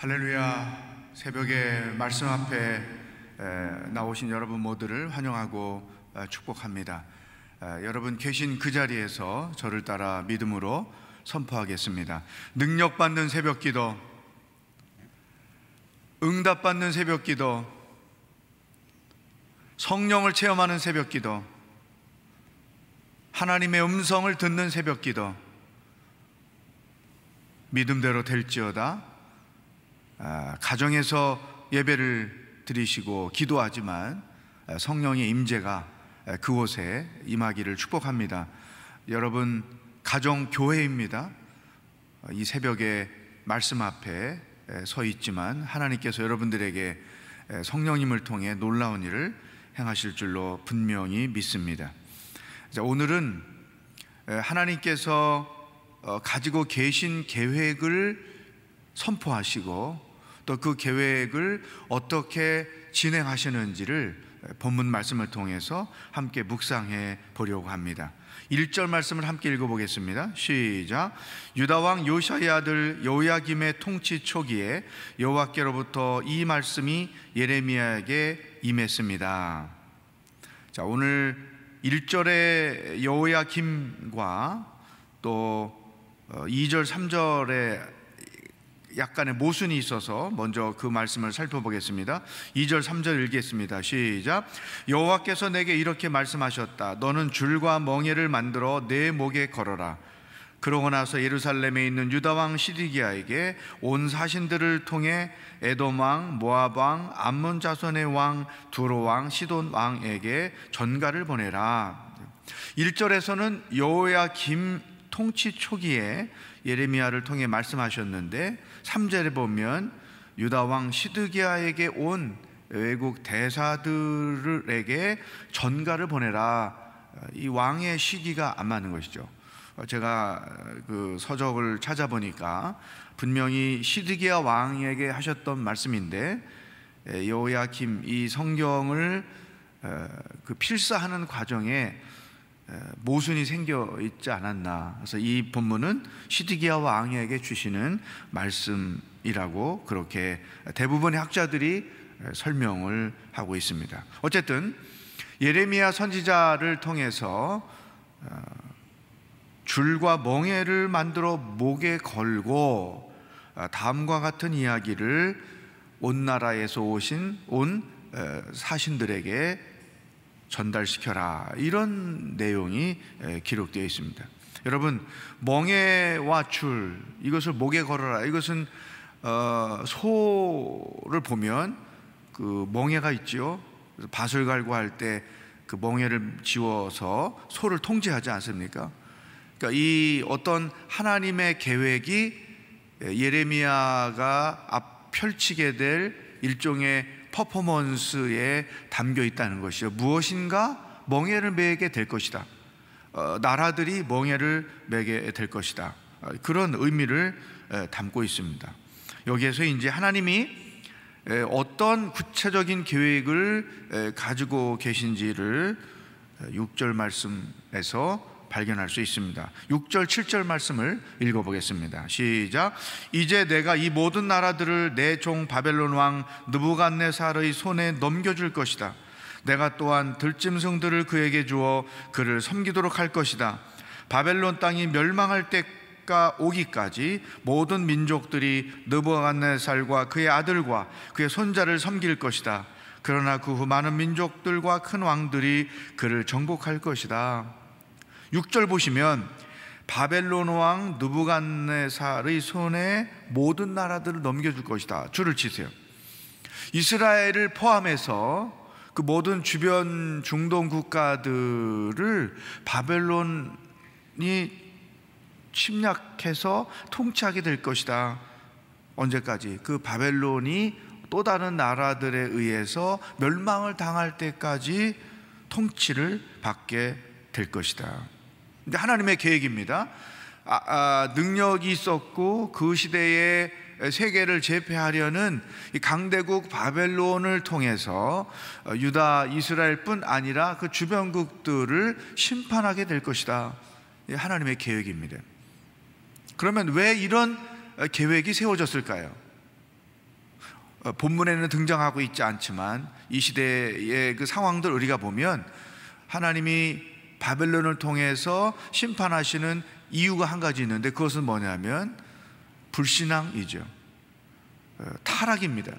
할렐루야. 새벽에 말씀 앞에 나오신 여러분 모두를 환영하고 축복합니다. 여러분 계신 그 자리에서 저를 따라 믿음으로 선포하겠습니다. 능력받는 새벽기도, 응답받는 새벽기도, 성령을 체험하는 새벽기도, 하나님의 음성을 듣는 새벽기도, 믿음대로 될지어다. 가정에서 예배를 드리시고 기도하지만 성령의 임재가 그곳에 임하기를 축복합니다. 여러분, 가정 교회입니다. 이 새벽에 말씀 앞에 서 있지만 하나님께서 여러분들에게 성령님을 통해 놀라운 일을 행하실 줄로 분명히 믿습니다. 오늘은 하나님께서 가지고 계신 계획을 선포하시고 또 그 계획을 어떻게 진행하시는지를 본문 말씀을 통해서 함께 묵상해 보려고 합니다. 1절 말씀을 함께 읽어보겠습니다. 시작. 유다 왕 요시야의 아들 여호야김의 통치 초기에 여호와께로부터 이 말씀이 예레미야에게 임했습니다. 자, 오늘 1절의 여호야김과 또 2절 3절에 약간의 모순이 있어서 먼저 그 말씀을 살펴보겠습니다. 2절 3절 읽겠습니다. 시작. 여호와께서 내게 이렇게 말씀하셨다. 너는 줄과 멍에를 만들어 내 목에 걸어라. 그러고 나서 예루살렘에 있는 유다 왕 시드기야에게 온 사신들을 통해 에돔 왕, 모압 왕, 암몬 자손의 왕, 두로 왕, 시돈 왕에게 전가를 보내라. 1절에서는 여호야김 통치 초기에 예레미야를 통해 말씀하셨는데 3절에 보면 유다 왕 시드기야에게 온 외국 대사들에게 전가를 보내라. 이 왕의 시기가 안 맞는 것이죠. 제가 그 서적을 찾아보니까 분명히 시드기야 왕에게 하셨던 말씀인데 여호야김 이 성경을 그 필사하는 과정에 모순이 생겨 있지 않았나. 그래서 이 본문은 시드기야 왕에게 주시는 말씀이라고 그렇게 대부분의 학자들이 설명을 하고 있습니다. 어쨌든 예레미야 선지자를 통해서 줄과 멍에를 만들어 목에 걸고 다음과 같은 이야기를 온 나라에서 온 사신들에게 전달시켜라, 이런 내용이 기록되어 있습니다. 여러분, 멍에와 줄, 이것을 목에 걸어라. 이것은 소를 보면 그 멍에가 있지요. 그래서 밭을 갈고 할 때 그 멍에를 지워서 소를 통제하지 않습니까? 그러니까 이 어떤 하나님의 계획이 예레미야가 펼치게 될 일종의 퍼포먼스에 담겨 있다는 것이죠. 무엇인가 멍에를 매게 될 것이다. 나라들이 멍에를 매게 될 것이다. 그런 의미를 담고 있습니다. 여기에서 이제 하나님이 어떤 구체적인 계획을 가지고 계신지를 6절 말씀에서 발견할 수 있습니다. 6절 7절 말씀을 읽어보겠습니다. 시작. 이제 내가 이 모든 나라들을 내 종 바벨론 왕 느부갓네살의 손에 넘겨줄 것이다. 내가 또한 들짐승들을 그에게 주어 그를 섬기도록 할 것이다. 바벨론 땅이 멸망할 때가 오기까지 모든 민족들이 느부갓네살과 그의 아들과 그의 손자를 섬길 것이다. 그러나 그 후 많은 민족들과 큰 왕들이 그를 정복할 것이다. 6절 보시면 바벨론 왕 느부갓네살의 손에 모든 나라들을 넘겨줄 것이다. 줄을 치세요. 이스라엘을 포함해서 그 모든 주변 중동 국가들을 바벨론이 침략해서 통치하게 될 것이다. 언제까지? 그 바벨론이 또 다른 나라들에 의해서 멸망을 당할 때까지 통치를 받게 될 것이다. 하나님의 계획입니다. 능력이 있었고 그 시대에 세계를 제패하려는 이 강대국 바벨론을 통해서 유다, 이스라엘뿐 아니라 그 주변국들을 심판하게 될 것이다. 하나님의 계획입니다. 그러면 왜 이런 계획이 세워졌을까요? 본문에는 등장하고 있지 않지만 이 시대의 그 상황들 우리가 보면 하나님이 바벨론을 통해서 심판하시는 이유가 한 가지 있는데, 그것은 뭐냐면 불신앙이죠. 타락입니다.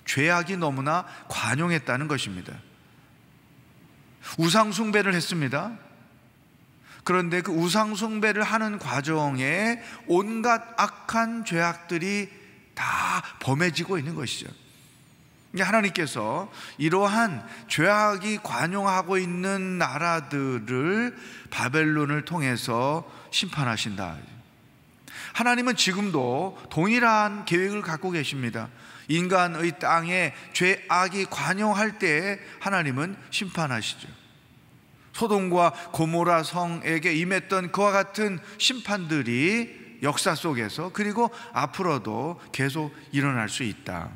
죄악이 너무나 관용했다는 것입니다. 우상숭배를 했습니다. 그런데 그 우상숭배를 하는 과정에 온갖 악한 죄악들이 다 범해지고 있는 것이죠. 하나님께서 이러한 죄악이 관용하고 있는 나라들을 바벨론을 통해서 심판하신다. 하나님은 지금도 동일한 계획을 갖고 계십니다. 인간의 땅에 죄악이 관용할 때에 하나님은 심판하시죠. 소돔과 고모라 성에게 임했던 그와 같은 심판들이 역사 속에서, 그리고 앞으로도 계속 일어날 수 있다.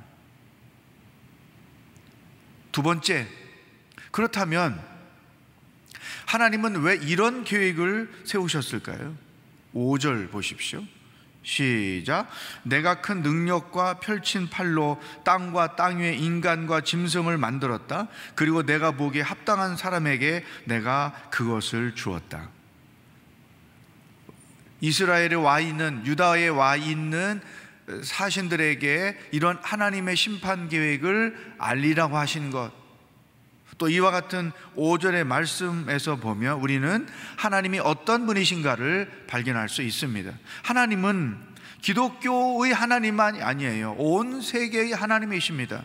두 번째, 그렇다면 하나님은 왜 이런 계획을 세우셨을까요? 5절 보십시오. 시작. 내가 큰 능력과 펼친 팔로 땅과 땅 위에 인간과 짐승을 만들었다. 그리고 내가 보기에 합당한 사람에게 내가 그것을 주었다. 이스라엘에 와 있는, 유다에 와 있는 사신들에게 이런 하나님의 심판 계획을 알리라고 하신 것, 또 이와 같은 5절의 말씀에서 보면 우리는 하나님이 어떤 분이신가를 발견할 수 있습니다. 하나님은 기독교의 하나님만이 아니에요. 온 세계의 하나님이십니다.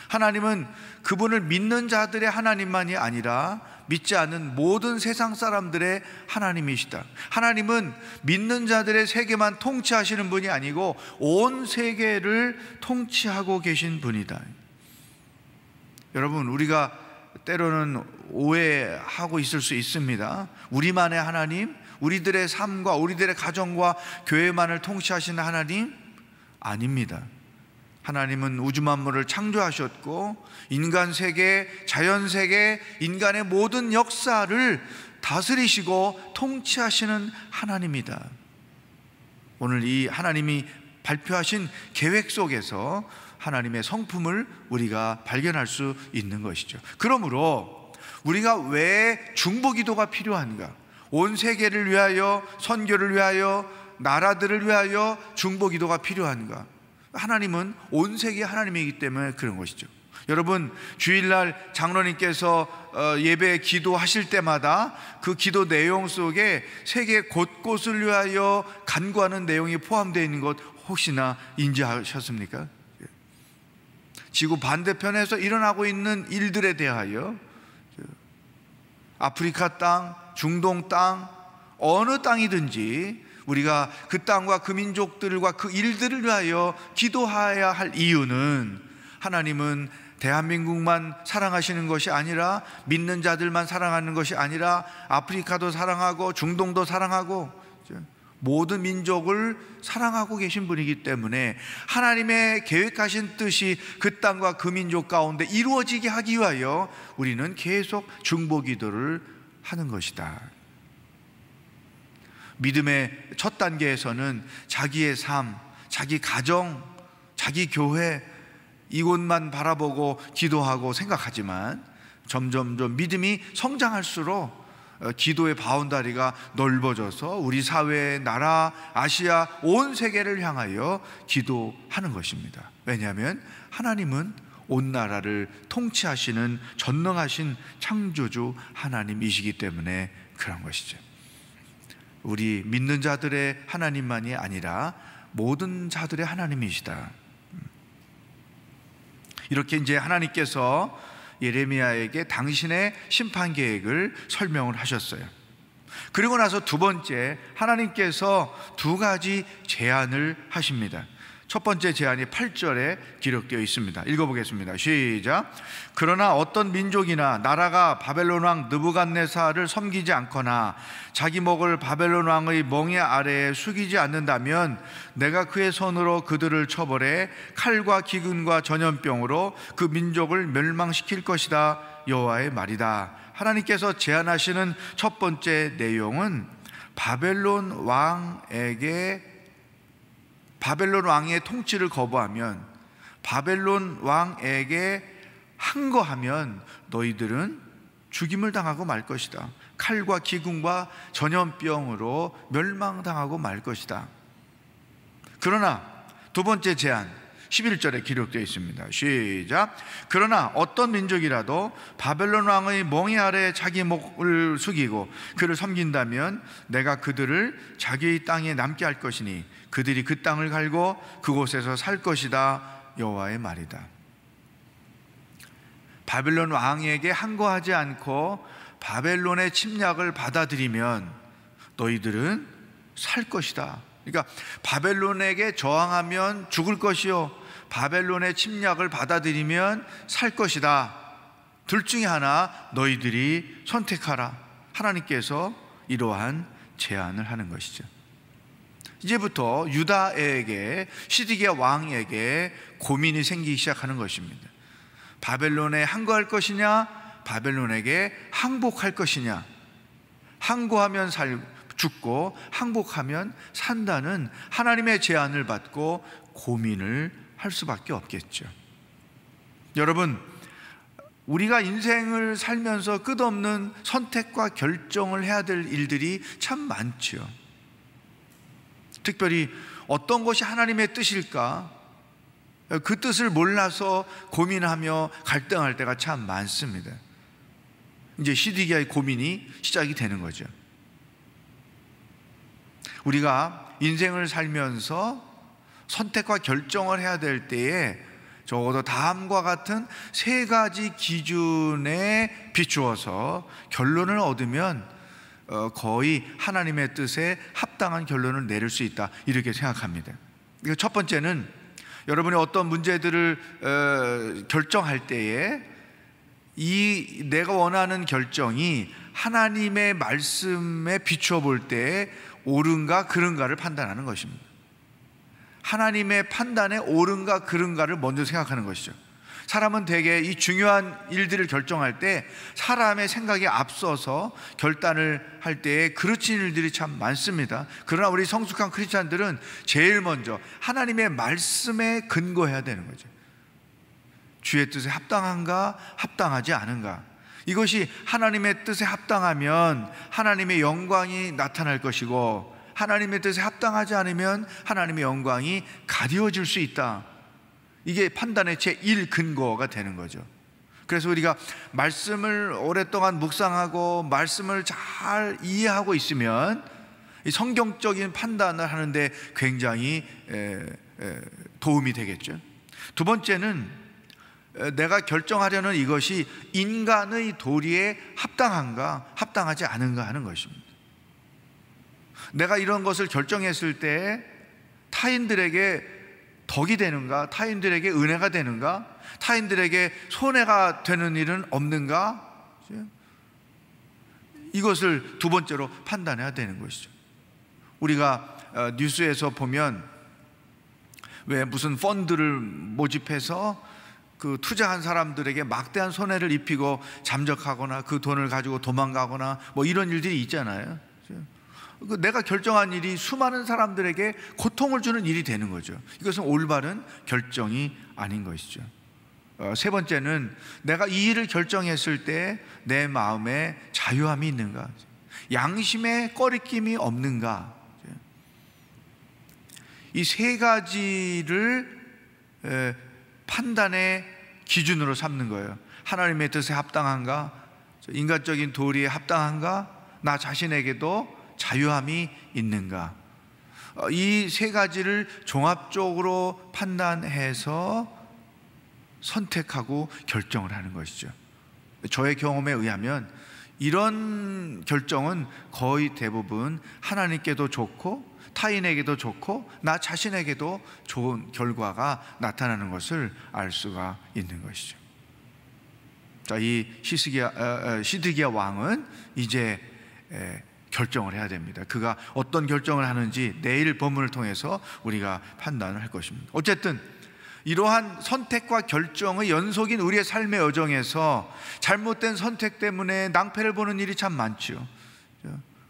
하나님은 그분을 믿는 자들의 하나님만이 아니라 믿지 않는 모든 세상 사람들의 하나님이시다. 하나님은 믿는 자들의 세계만 통치하시는 분이 아니고 온 세계를 통치하고 계신 분이다. 여러분, 우리가 때로는 오해하고 있을 수 있습니다. 우리만의 하나님, 우리들의 삶과 우리들의 가정과 교회만을 통치하시는 하나님? 아닙니다. 하나님은 우주 만물을 창조하셨고 인간 세계, 자연 세계, 인간의 모든 역사를 다스리시고 통치하시는 하나님이다. 오늘 이 하나님이 발표하신 계획 속에서 하나님의 성품을 우리가 발견할 수 있는 것이죠. 그러므로 우리가 왜 중보기도가 필요한가? 온 세계를 위하여, 선교를 위하여, 나라들을 위하여 중보기도가 필요한가? 하나님은 온 세계 하나님이기 때문에 그런 것이죠. 여러분, 주일날 장로님께서 예배 기도하실 때마다 그 기도 내용 속에 세계 곳곳을 위하여 간구하는 내용이 포함되어 있는 것 혹시나 인지하셨습니까? 지구 반대편에서 일어나고 있는 일들에 대하여, 아프리카 땅, 중동 땅, 어느 땅이든지 우리가 그 땅과 그 민족들과 그 일들을 위하여 기도해야 할 이유는, 하나님은 대한민국만 사랑하시는 것이 아니라, 믿는 자들만 사랑하는 것이 아니라 아프리카도 사랑하고 중동도 사랑하고 모든 민족을 사랑하고 계신 분이기 때문에 하나님의 계획하신 뜻이 그 땅과 그 민족 가운데 이루어지게 하기 위하여 우리는 계속 중보기도를 하는 것이다. 믿음의 첫 단계에서는 자기의 삶, 자기 가정, 자기 교회 이곳만 바라보고 기도하고 생각하지만 점점점 믿음이 성장할수록 기도의 바운다리가 넓어져서 우리 사회, 나라, 아시아, 온 세계를 향하여 기도하는 것입니다. 왜냐하면 하나님은 온 나라를 통치하시는 전능하신 창조주 하나님이시기 때문에 그런 것이죠. 우리 믿는 자들의 하나님만이 아니라 모든 자들의 하나님이시다. 이렇게 이제 하나님께서 예레미야에게 당신의 심판 계획을 설명을 하셨어요. 그리고 나서 두 번째, 하나님께서 두 가지 제안을 하십니다. 첫 번째 제안이 8절에 기록되어 있습니다. 읽어보겠습니다. 시작. 그러나 어떤 민족이나 나라가 바벨론 왕 느부갓네살을 섬기지 않거나 자기 목을 바벨론 왕의 멍에 아래에 숙이지 않는다면 내가 그의 손으로 그들을 처벌해 칼과 기근과 전염병으로 그 민족을 멸망시킬 것이다. 여호와의 말이다. 하나님께서 제안하시는 첫 번째 내용은 바벨론 왕의 통치를 거부하면, 바벨론 왕에게 항거하면 너희들은 죽임을 당하고 말 것이다. 칼과 기근과 전염병으로 멸망당하고 말 것이다. 그러나 두 번째 제안 11절에 기록되어 있습니다. 시작. 그러나 어떤 민족이라도 바벨론 왕의 멍에 아래 자기 목을 숙이고 그를 섬긴다면 내가 그들을 자기의 땅에 남게 할 것이니 그들이 그 땅을 갈고 그곳에서 살 것이다. 여호와의 말이다. 바벨론 왕에게 항거하지 않고 바벨론의 침략을 받아들이면 너희들은 살 것이다. 그러니까 바벨론에게 저항하면 죽을 것이요, 바벨론의 침략을 받아들이면 살 것이다. 둘 중에 하나 너희들이 선택하라. 하나님께서 이러한 제안을 하는 것이죠. 이제부터 유다에게, 시드기야 왕에게 고민이 생기기 시작하는 것입니다. 바벨론에 항거할 것이냐, 바벨론에게 항복할 것이냐. 항거하면 죽고 항복하면 산다는 하나님의 제안을 받고 고민을 할 수밖에 없겠죠. 여러분, 우리가 인생을 살면서 끝없는 선택과 결정을 해야 될 일들이 참 많죠. 특별히 어떤 것이 하나님의 뜻일까, 그 뜻을 몰라서 고민하며 갈등할 때가 참 많습니다. 이제 시드기야의 고민이 시작이 되는 거죠. 우리가 인생을 살면서 선택과 결정을 해야 될 때에 적어도 다음과 같은 세 가지 기준에 비추어서 결론을 얻으면 거의 하나님의 뜻에 합당한 결론을 내릴 수 있다, 이렇게 생각합니다. 첫 번째는 여러분이 어떤 문제들을 결정할 때에 이 내가 원하는 결정이 하나님의 말씀에 비추어 볼 때 옳은가 그른가를 판단하는 것입니다. 하나님의 판단에 옳은가 그른가를 먼저 생각하는 것이죠. 사람은 대개 이 중요한 일들을 결정할 때 사람의 생각에 앞서서 결단을 할 때에 그르친 일들이 참 많습니다. 그러나 우리 성숙한 크리스찬들은 제일 먼저 하나님의 말씀에 근거해야 되는 거죠. 주의 뜻에 합당한가, 합당하지 않은가. 이것이 하나님의 뜻에 합당하면 하나님의 영광이 나타날 것이고, 하나님의 뜻에 합당하지 않으면 하나님의 영광이 가려질 수 있다. 이게 판단의 제1 근거가 되는 거죠. 그래서 우리가 말씀을 오랫동안 묵상하고 말씀을 잘 이해하고 있으면 이 성경적인 판단을 하는데 굉장히 도움이 되겠죠. 두 번째는 내가 결정하려는 이것이 인간의 도리에 합당한가, 합당하지 않은가 하는 것입니다. 내가 이런 것을 결정했을 때 타인들에게 덕이 되는가, 타인들에게 은혜가 되는가, 타인들에게 손해가 되는 일은 없는가, 이것을 두 번째로 판단해야 되는 것이죠. 우리가 뉴스에서 보면 왜 무슨 펀드를 모집해서 그 투자한 사람들에게 막대한 손해를 입히고 잠적하거나 그 돈을 가지고 도망가거나 뭐 이런 일들이 있잖아요. 내가 결정한 일이 수많은 사람들에게 고통을 주는 일이 되는 거죠. 이것은 올바른 결정이 아닌 것이죠. 세 번째는 내가 이 일을 결정했을 때 내 마음에 자유함이 있는가, 양심에 꺼리낌이 없는가. 이 세 가지를 판단의 기준으로 삼는 거예요. 하나님의 뜻에 합당한가, 인간적인 도리에 합당한가, 나 자신에게도 자유함이 있는가. 이 세 가지를 종합적으로 판단해서 선택하고 결정을 하는 것이죠. 저의 경험에 의하면 이런 결정은 거의 대부분 하나님께도 좋고 타인에게도 좋고 나 자신에게도 좋은 결과가 나타나는 것을 알 수가 있는 것이죠. 자, 이 시드기야 왕은 이제 결정을 해야 됩니다. 그가 어떤 결정을 하는지 내일 본문을 통해서 우리가 판단을 할 것입니다. 어쨌든 이러한 선택과 결정의 연속인 우리의 삶의 여정에서 잘못된 선택 때문에 낭패를 보는 일이 참 많죠.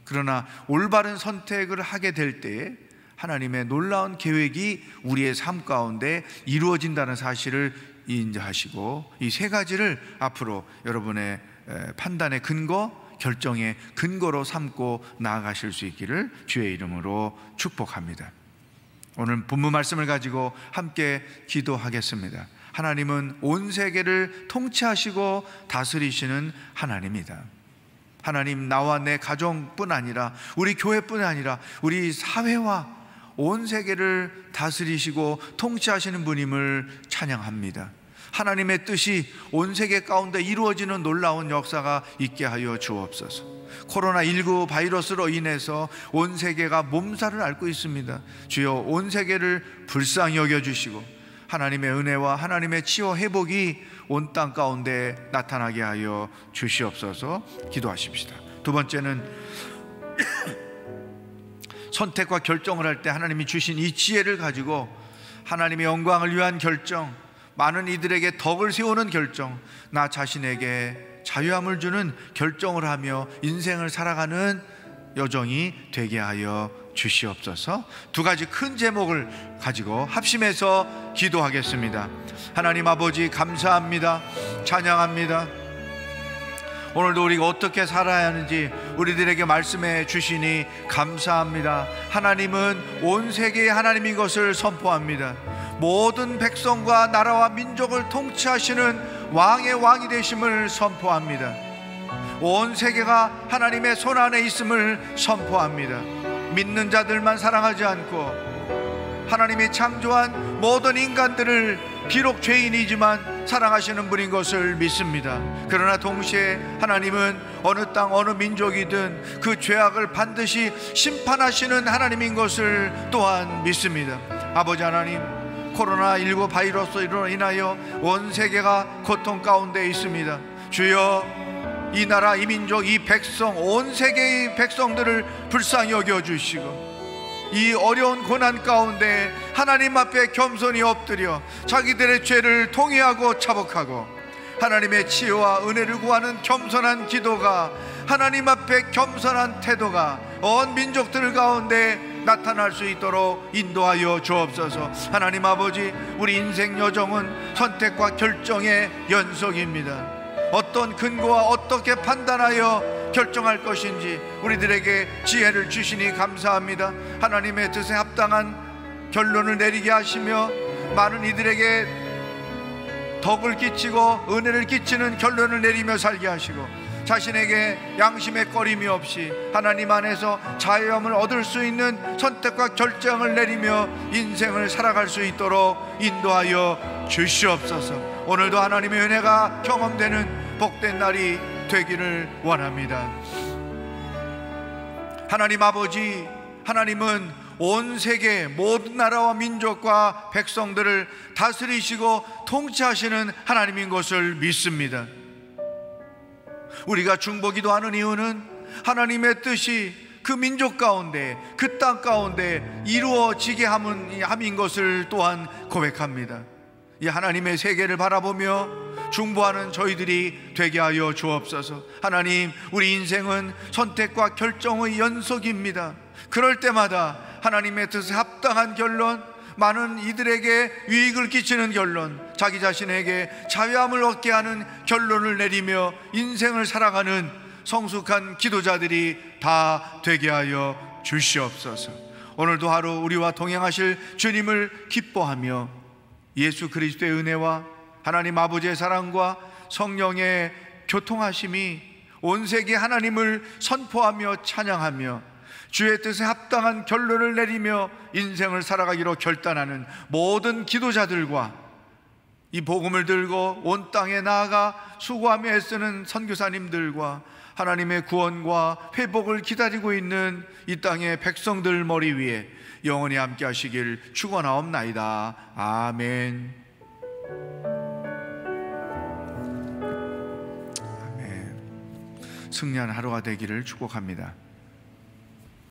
그러나 올바른 선택을 하게 될 때에 하나님의 놀라운 계획이 우리의 삶 가운데 이루어진다는 사실을 인지하시고, 이 세 가지를 앞으로 여러분의 판단의 근거, 결정의 근거로 삼고 나아가실 수 있기를 주의 이름으로 축복합니다. 오늘 본문 말씀을 가지고 함께 기도하겠습니다. 하나님은 온 세계를 통치하시고 다스리시는 하나님이다. 하나님, 나와 내 가정뿐 아니라 우리 교회뿐 아니라 우리 사회와 온 세계를 다스리시고 통치하시는 분임을 찬양합니다. 하나님의 뜻이 온 세계 가운데 이루어지는 놀라운 역사가 있게 하여 주옵소서. 코로나19 바이러스로 인해서 온 세계가 몸살을 앓고 있습니다. 주여, 온 세계를 불쌍히 여겨주시고 하나님의 은혜와 하나님의 치유 회복이 온 땅 가운데 나타나게 하여 주시옵소서. 기도하십시다. 두 번째는 선택과 결정을 할 때 하나님이 주신 이 지혜를 가지고 하나님의 영광을 위한 결정, 많은 이들에게 덕을 세우는 결정, 나 자신에게 자유함을 주는 결정을 하며 인생을 살아가는 여정이 되게 하여 주시옵소서. 두 가지 큰 제목을 가지고 합심해서 기도하겠습니다. 하나님 아버지, 감사합니다. 찬양합니다. 오늘도 우리가 어떻게 살아야 하는지 우리들에게 말씀해 주시니 감사합니다. 하나님은 온 세계의 하나님인 것을 선포합니다. 모든 백성과 나라와 민족을 통치하시는 왕의 왕이 되심을 선포합니다. 온 세계가 하나님의 손안에 있음을 선포합니다. 믿는 자들만 사랑하지 않고 하나님이 창조한 모든 인간들을 비록 죄인이지만 사랑하시는 분인 것을 믿습니다. 그러나 동시에 하나님은 어느 땅 어느 민족이든 그 죄악을 반드시 심판하시는 하나님인 것을 또한 믿습니다. 아버지 하나님, 코로나19 바이러스로 인하여 온 세계가 고통 가운데 있습니다. 주여, 이 나라, 이 민족, 이 백성, 온 세계의 백성들을 불쌍히 여겨주시고 이 어려운 고난 가운데 하나님 앞에 겸손히 엎드려 자기들의 죄를 통회하고 자복하고 하나님의 치유와 은혜를 구하는 겸손한 기도가, 하나님 앞에 겸손한 태도가 온 민족들 가운데 나타날 수 있도록 인도하여 주옵소서. 하나님 아버지, 우리 인생 여정은 선택과 결정의 연속입니다. 어떤 근거와 어떻게 판단하여 결정할 것인지 우리들에게 지혜를 주시니 감사합니다. 하나님의 뜻에 합당한 결론을 내리게 하시며 많은 이들에게 덕을 끼치고 은혜를 끼치는 결론을 내리며 살게 하시고 자신에게 양심의 꺼림이 없이 하나님 안에서 자유함을 얻을 수 있는 선택과 결정을 내리며 인생을 살아갈 수 있도록 인도하여 주시옵소서. 오늘도 하나님의 은혜가 경험되는 복된 날이 되기를 원합니다. 하나님 아버지, 하나님은 온 세계 모든 나라와 민족과 백성들을 다스리시고 통치하시는 하나님인 것을 믿습니다. 우리가 중보기도하는 이유는 하나님의 뜻이 그 민족 가운데, 그 땅 가운데 이루어지게 함인 것을 또한 고백합니다. 이 하나님의 세계를 바라보며 중보하는 저희들이 되게 하여 주옵소서. 하나님, 우리 인생은 선택과 결정의 연속입니다. 그럴 때마다 하나님의 뜻에 합당한 결론, 많은 이들에게 유익을 끼치는 결론, 자기 자신에게 자유함을 얻게 하는 결론을 내리며 인생을 살아가는 성숙한 기도자들이 다 되게 하여 주시옵소서. 오늘도 하루 우리와 동행하실 주님을 기뻐하며 예수 그리스도의 은혜와 하나님 아버지의 사랑과 성령의 교통하심이 온 세계 하나님을 선포하며 찬양하며 주의 뜻에 합당한 결론을 내리며 인생을 살아가기로 결단하는 모든 기도자들과 이 복음을 들고 온 땅에 나아가 수고하며 애쓰는 선교사님들과 하나님의 구원과 회복을 기다리고 있는 이 땅의 백성들 머리 위에 영원히 함께 하시길 축원하옵나이다. 아멘. 아멘. 승리한 하루가 되기를 축복합니다.